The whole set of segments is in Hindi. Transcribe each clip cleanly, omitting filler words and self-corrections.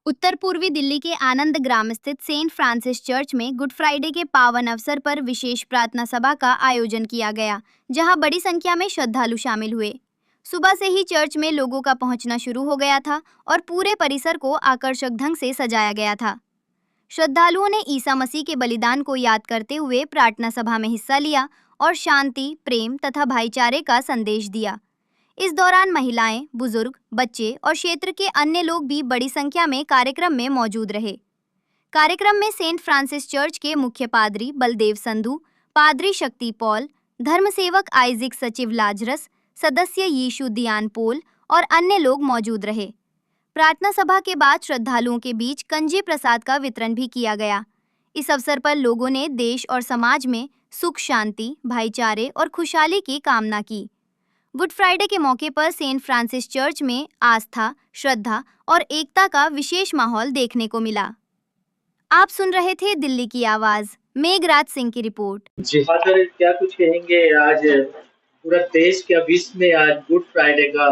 उत्तर पूर्वी दिल्ली के आनंद ग्राम स्थित सेंट फ्रांसिस चर्च में गुड फ्राइडे के पावन अवसर पर विशेष प्रार्थना सभा का आयोजन किया गया, जहां बड़ी संख्या में श्रद्धालु शामिल हुए। सुबह से ही चर्च में लोगों का पहुंचना शुरू हो गया था और पूरे परिसर को आकर्षक ढंग से सजाया गया था। श्रद्धालुओं ने ईसा मसीह के बलिदान को याद करते हुए प्रार्थना सभा में हिस्सा लिया और शांति, प्रेम तथा भाईचारे का संदेश दिया। इस दौरान महिलाएं, बुजुर्ग, बच्चे और क्षेत्र के अन्य लोग भी बड़ी संख्या में कार्यक्रम में मौजूद रहे। कार्यक्रम में सेंट फ्रांसिस चर्च के मुख्य पादरी बलदेव संधू, पादरी शक्ति पॉल, धर्मसेवक आइजिक सचिव लाजरस, सदस्य यीशु दियान पोल और अन्य लोग मौजूद रहे। प्रार्थना सभा के बाद श्रद्धालुओं के बीच कंजी प्रसाद का वितरण भी किया गया। इस अवसर पर लोगों ने देश और समाज में सुख, शांति, भाईचारे और खुशहाली की कामना की। गुड फ्राइडे के मौके पर सेंट फ्रांसिस चर्च में आस्था, श्रद्धा और एकता का विशेष माहौल देखने को मिला। आप सुन रहे थे दिल्ली की आवाज, मेघराज सिंह की रिपोर्ट। जी फादर, क्या कुछ कहेंगे? आज पूरा देश क्या विश्व में आज गुड फ्राइडे का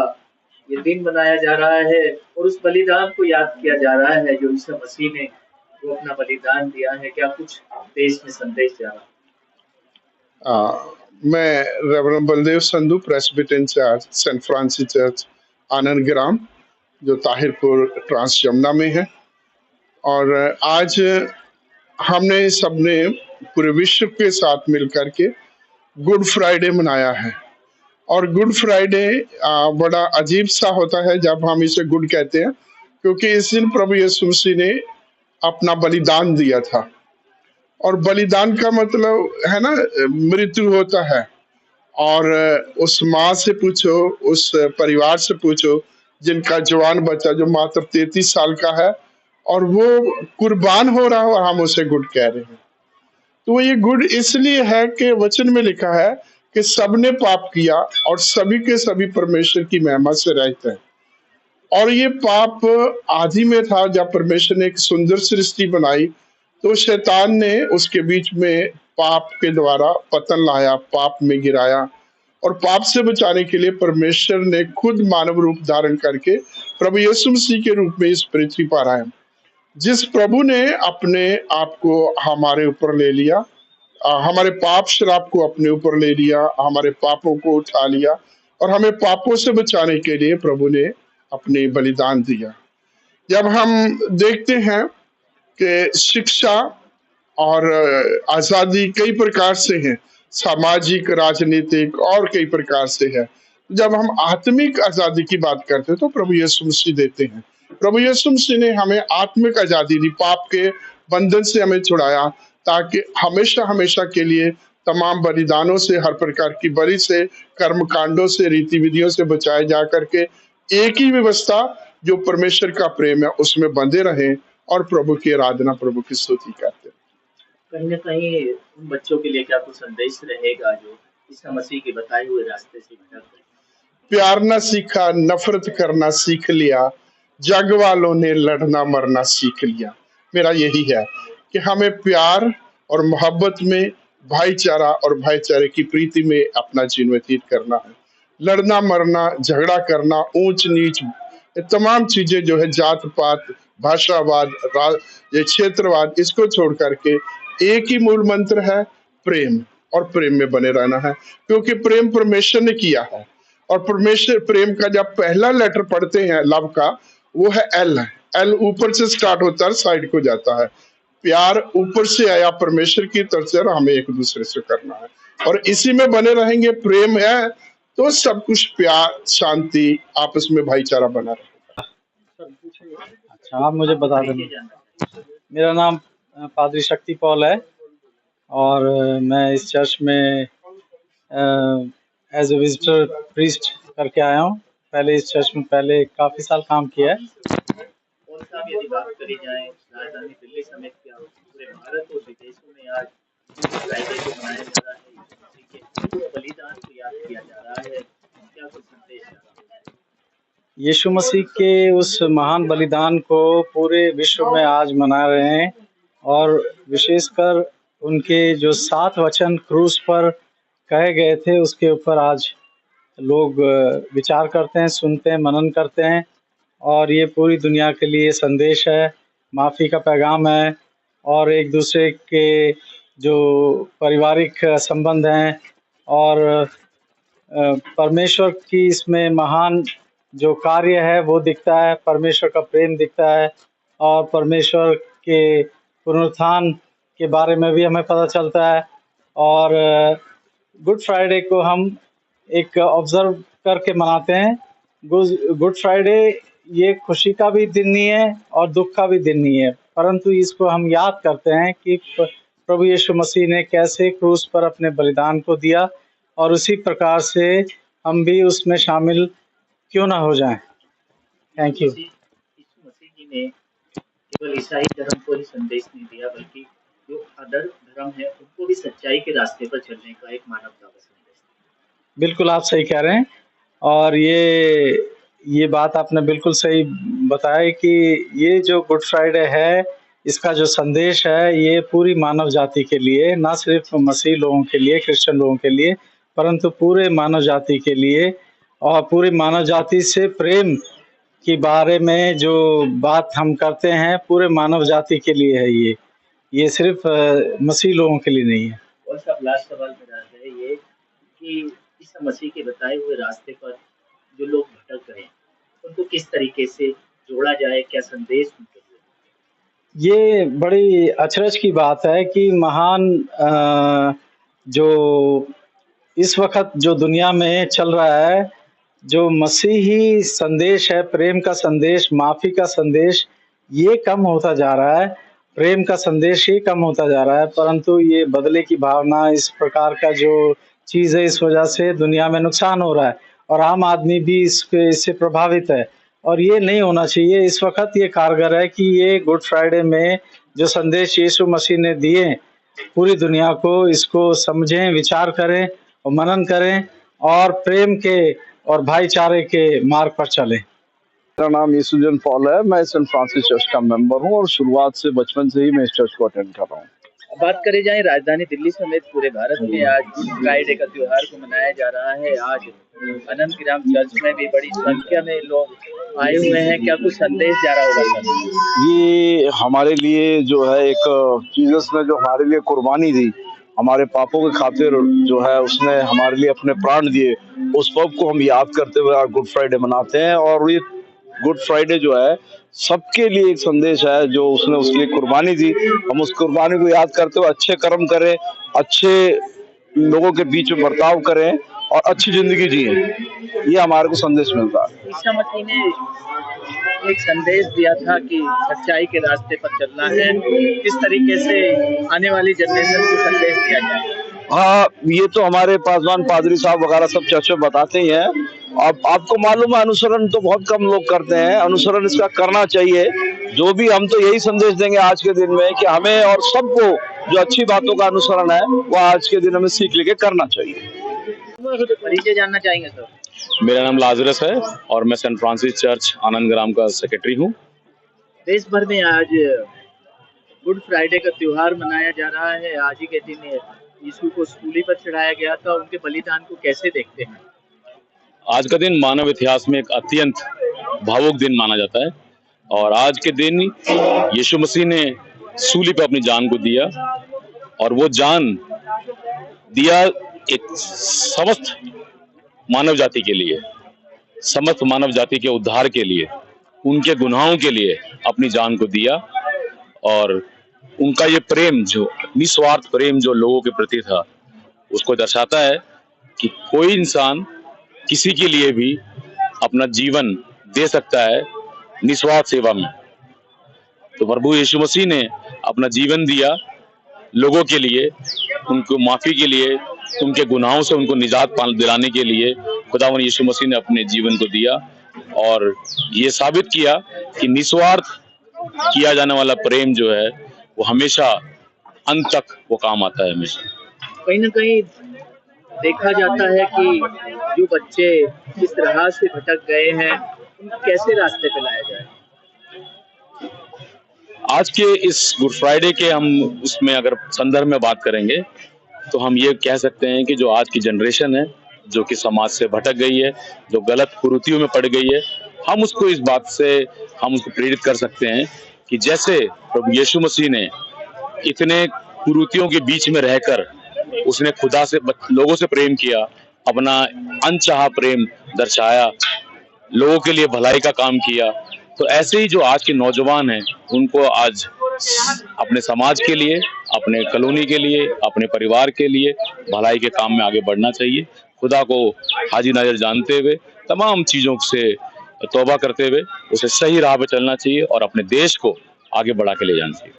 ये दिन मनाया जा रहा है और उस बलिदान को याद किया जा रहा है जो ईसा मसीह ने वो अपना बलिदान दिया है। क्या कुछ देश में संदेश जा रहा है? मैं Reverend Baldev Sandhu, Presbyterian church Saint Francis church Anand Gram, जो ताहिरपुर ट्रांस यमुना में है। और आज हमने सबने पूरे विश्व के साथ मिलकर के गुड फ्राइडे मनाया है। और गुड फ्राइडे बड़ा अजीब सा होता है जब हम इसे गुड कहते हैं, क्योंकि इस दिन प्रभु यीशु मसीह ने अपना बलिदान दिया था। और बलिदान का मतलब है ना, मृत्यु होता है। और उस माँ से पूछो, उस परिवार से पूछो जिनका जवान बच्चा जो मात्र 33 साल का है और वो कुर्बान हो रहा है और हम उसे गुड कह रहे हैं। तो ये गुड इसलिए है कि वचन में लिखा है कि सबने पाप किया और सभी के सभी परमेश्वर की महिमा से रहित हैं। और ये पाप आदि में था जब परमेश्वर ने एक सुंदर सृष्टि बनाई, तो शैतान ने उसके बीच में पाप के द्वारा पतन लाया, पाप में गिराया। और पाप से बचाने के लिए परमेश्वर ने खुद मानव रूप धारण करके प्रभु यीशु मसीह के रूप में इस पृथ्वी पर आए। जिस प्रभु ने अपने आप को हमारे ऊपर ले लिया, हमारे पाप श्राप को अपने ऊपर ले लिया, हमारे पापों को उठा लिया और हमें पापों से बचाने के लिए प्रभु ने अपने बलिदान दिया। जब हम देखते हैं कि शिक्षा और आजादी कई प्रकार से है, सामाजिक, राजनीतिक और कई प्रकार से है। जब हम आत्मिक आजादी की बात करते हैं तो प्रभु यीशु मसीह देते हैं। प्रभु यीशु मसीह ने हमें आत्मिक आजादी दी, पाप के बंधन से हमें छुड़ाया, ताकि हमेशा हमेशा के लिए तमाम बलिदानों से, हर प्रकार की बलि से, कर्म कांडों से, रीति विधियों से बचाए जा करके एक ही व्यवस्था जो परमेश्वर का प्रेम है उसमें बंधे रहे और प्रभु की आराधना, प्रभु की स्तुति करते हैं। कहीं ना कहीं उन बच्चों के लिए क्या कुछ संदेश रहेगा जो ईसा मसीह के बताए हुए रास्ते से भटक गए? प्यार ना सीखा, नफरत करना सीख लिया, जग वालों ने लड़ना मरना सीख लिया। मेरा यही है कि हमें प्यार और मोहब्बत में, भाईचारा और भाईचारे की प्रीति में अपना जीवन व्यतीत करना है। लड़ना मरना, झगड़ा करना, ऊंच नीच, ये तमाम चीजें जो है, जात पात, भाषावाद, ये क्षेत्रवाद, इसको छोड़ करके एक ही मूल मंत्र है, प्रेम। और प्रेम में बने रहना है, क्योंकि प्रेम परमेश्वर ने किया है। और परमेश्वर प्रेम का जब पहला लेटर पढ़ते हैं लव का, वो है एल। एल ऊपर से स्टार्ट होता है, साइड को जाता है। प्यार ऊपर से आया परमेश्वर की तरफ से, हमें एक दूसरे से करना है और इसी में बने रहेंगे। प्रेम है तो सब कुछ, प्यार, शांति, आपस में भाईचारा बना रहेगा। अच्छा, आप मुझे बता दें। मेरा नाम पादरी शक्ति पॉल है और मैं इस चर्च में एज ए विजिटर प्रीस्ट करके आया हूँ। पहले इस चर्च में काफ़ी साल काम किया है। और साहब, यदि बात करी जाए राजधानी दिल्ली समेत क्या पूरे भारत और विदेशों में आज फ्राइडे को मनाया जा रहा है, ईसा मसीह के बलिदान को याद किया जा रहा है, क्या कुछ संदेश जा रहा है? यीशु मसीह के उस महान बलिदान को पूरे विश्व में आज मना रहे हैं और विशेषकर उनके जो 7 वचन क्रूस पर कहे गए थे उसके ऊपर आज लोग विचार करते हैं, सुनते हैं, मनन करते हैं और ये पूरी दुनिया के लिए संदेश है, माफ़ी का पैगाम है और एक दूसरे के जो पारिवारिक संबंध हैं और परमेश्वर की इसमें महान जो कार्य है वो दिखता है, परमेश्वर का प्रेम दिखता है और परमेश्वर के पुनरुत्थान के बारे में भी हमें पता चलता है। और गुड फ्राइडे को हम एक ऑब्जर्व करके मनाते हैं। गुड फ्राइडे ये खुशी का भी दिन नहीं है और दुख का भी दिन नहीं है, परंतु इसको हम याद करते हैं कि प्रभु यीशु मसीह ने कैसे क्रूस पर अपने बलिदान को दिया और उसी प्रकार से हम भी उसमें शामिल क्यों ना हो जाएं। Thank you. यीशु मसीह जी ने केवल ईसाई धर्म को ही संदेश नहीं दिया, बल्कि जो अदर धर्म है उनको भी सच्चाई के रास्ते पर चलने का एक मानवता का संदेश दिया। बिल्कुल आप सही कह रहे हैं और ये बात आपने बिल्कुल सही बताया कि ये जो गुड फ्राइडे है इसका जो संदेश है ये पूरी मानव जाति के लिए, ना सिर्फ मसीह लोगों के लिए, क्रिश्चियन लोगों के लिए, परंतु पूरे मानव जाति के लिए और पूरी मानव जाति से प्रेम के बारे में जो बात हम करते हैं पूरे मानव जाति के लिए है। ये सिर्फ मसीह लोगों के लिए नहीं है। और सब लास्ट सवाल मेरा है ये कि इस मसीह के बताए हुए रास्ते पर जो लोग भटक रहे हैं उनको किस तरीके से जोड़ा जाए, क्या संदेश उनको दिया? ये बड़ी अचरज की बात है कि महान जो इस वक्त जो दुनिया में चल रहा है, जो मसीही संदेश है, प्रेम का संदेश, माफ़ी का संदेश, ये कम होता जा रहा है। प्रेम का संदेश ही कम होता जा रहा है, परंतु ये बदले की भावना, इस प्रकार का जो चीज़ है, इस वजह से दुनिया में नुकसान हो रहा है और आम आदमी भी इससे प्रभावित है और ये नहीं होना चाहिए। इस वक्त ये कारगर है कि ये गुड फ्राइडे में जो संदेश यीशु मसीह ने दिए पूरी दुनिया को, इसको समझें, विचार करें और मनन करें और प्रेम के और भाईचारे के मार्ग पर चलें। मेरा नाम यीशुजन पॉल है। मैं सेंट फ्रांसिस चर्च का मेंबर हूँ और शुरुआत से बचपन से ही मैं इस चर्च को अटेंड कर रहा हूँ। बात करी जाए राजधानी दिल्ली समेत पूरे भारत में आज गुड फ्राइडे का त्योहार को मनाया जा रहा है। आज अनंत ग्राम चर्च में भी बड़ी संख्या में लोग आए हुए हैं। क्या कुछ संदेश जा रहा होगा सर? ये हमारे लिए जो है एक जीसस ने जो हमारे लिए कुर्बानी दी, हमारे पापों के खातिर जो है उसने हमारे लिए अपने प्राण दिए, उस पब को हम याद करते हुए आज गुड फ्राइडे मनाते हैं। और ये गुड फ्राइडे जो है सबके लिए एक संदेश है, जो उसने उसके लिए कुर्बानी दी, हम उस कुर्बानी को याद करते हुए अच्छे कर्म करें, अच्छे लोगों के बीच में बर्ताव करें और अच्छी जिंदगी जिए। ये हमारे को संदेश मिलता है। ईसा मसीह ने एक संदेश दिया था कि सच्चाई के रास्ते पर चलना है। किस तरीके से आने वाली जनरेशन को संदेश दिया जाए? हाँ, ये तो हमारे पासवान पादरी साहब वगैरह सब चर्च में बताते ही हैं। अब आपको मालूम है अनुसरण तो बहुत कम लोग करते हैं, अनुसरण इसका करना चाहिए। जो भी हम तो यही संदेश देंगे आज के दिन में कि हमें और सबको जो अच्छी बातों का अनुसरण है वो आज के दिन हमें सीख लेके करना चाहिए। परिचय जानना चाहेंगे सर? मेरा नाम लाजरस है और मैं सेंट फ्रांसिस चर्च आनंद ग्राम का सेक्रेटरी हूँ। देश भर में आज गुड फ्राइडे का त्योहार मनाया जा रहा है। आज ही के दिन यीशु को सूली पर चढ़ाया गया था। उनके बलिदान को कैसे देखते हैं? आज का दिन मानव इतिहास में एक अत्यंत भावुक दिन माना जाता है और आज के दिन यीशु मसीह ने सूली पर अपनी जान को दिया और वो जान दिया एक समस्त मानव जाति के लिए, समस्त मानव जाति के उद्धार के लिए, उनके गुनाहों के लिए अपनी जान को दिया। और उनका ये प्रेम, जो निस्वार्थ प्रेम जो लोगों के प्रति था, उसको दर्शाता है कि कोई इंसान किसी के लिए भी अपना जीवन दे सकता है निस्वार्थ सेवा में। तो प्रभु यीशु मसीह ने अपना जीवन दिया लोगों के लिए, उनको माफी के लिए, उनके गुनाहों से उनको निजात दिलाने के लिए खुदावंद यीशु मसीह ने अपने जीवन को दिया और ये साबित किया कि निस्वार्थ किया जाने वाला प्रेम जो है वो हमेशा अंत तक वो काम आता है। हमेशा कहीं ना कहीं देखा जाता है कि जो बच्चे जिस तरह से भटक गए हैं उनको कैसे रास्ते पे लाया जाए। आज के इस गुड फ्राइडे के हम उसमें अगर संदर्भ में बात करेंगे तो हम ये कह सकते हैं कि जो आज की जनरेशन है, जो कि समाज से भटक गई है, जो गलत कुरीतियों में पड़ गई है, हम उसको इस बात से हम उसको प्रेरित कर सकते हैं कि जैसे प्रभु यीशु मसीह ने इतने कुरीतियों के बीच में रहकर उसने खुदा से लोगों से प्रेम किया, अपना अनचाहा प्रेम दर्शाया, लोगों के लिए भलाई का काम किया, तो ऐसे ही जो आज के नौजवान हैं उनको आज अपने समाज के लिए, अपने कॉलोनी के लिए, अपने परिवार के लिए भलाई के काम में आगे बढ़ना चाहिए। खुदा को हाजी नाज़र जानते हुए, तमाम चीजों से तौबा करते हुए उसे सही राह पे चलना चाहिए और अपने देश को आगे बढ़ा के ले जाना चाहिए।